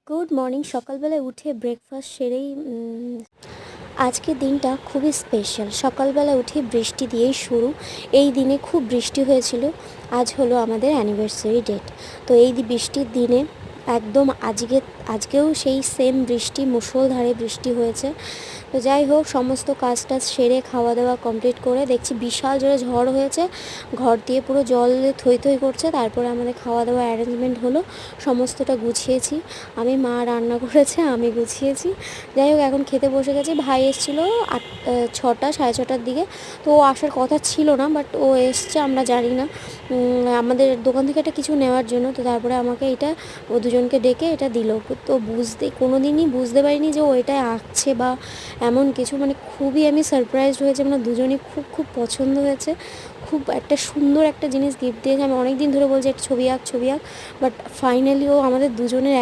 Good morning. সকালবেলায় উঠে breakfast সেরেই আজকের দিনটা খুবই স্পেশাল। সকালবেলা উঠে বৃষ্টি দিয়েই শুরু। এই দিনে খুব বৃষ্টি হয়েছিল। আজ হলো আমাদের অ্যানিভার্সারি ডেট। তো এই বৃষ্টির দিনে একদম আজকেও সেই সেম বৃষ্টি, মুষলধারে বৃষ্টি হয়েছে। তো যাই হোক, সমস্ত কাজ টাজ সেরে খাওয়া দাওয়া কমপ্লিট করে দেখছি বিশাল জোরে ঝড় হয়েছে, ঘর দিয়ে পুরো জল থই থই করছে। তারপরে আমাদের খাওয়া দাওয়া অ্যারেঞ্জমেন্ট হলো, সমস্তটা গুছিয়েছি আমি, মা রান্না করেছে, আমি গুছিয়েছি। যাই হোক, এখন খেতে বসে গেছি। ভাই এসেছিলো 6টা সাড়ে 6টার দিকে। তো ও আসার কথা ছিল না, বাট ও এসছে, আমরা জানি না, আমাদের দোকান থেকে একটা কিছু নেওয়ার জন্য। তো তারপরে আমাকে এটা, ও দুজনকে ডেকে এটা দিল। তো কোনো দিনই বুঝতে পারিনি যে ও এটা আঁকছে বা এমন কিছু। মানে খুবই আমি সারপ্রাইজড হয়েছে। মানে দুজনই খুব খুব পছন্দ হয়েছে। খুব একটা সুন্দর একটা জিনিস গিফট দিয়েছে। আমি অনেক দিন ধরে বলছি একটা ছবি আঁক, বাট ফাইনালি ও আমাদের দুজনের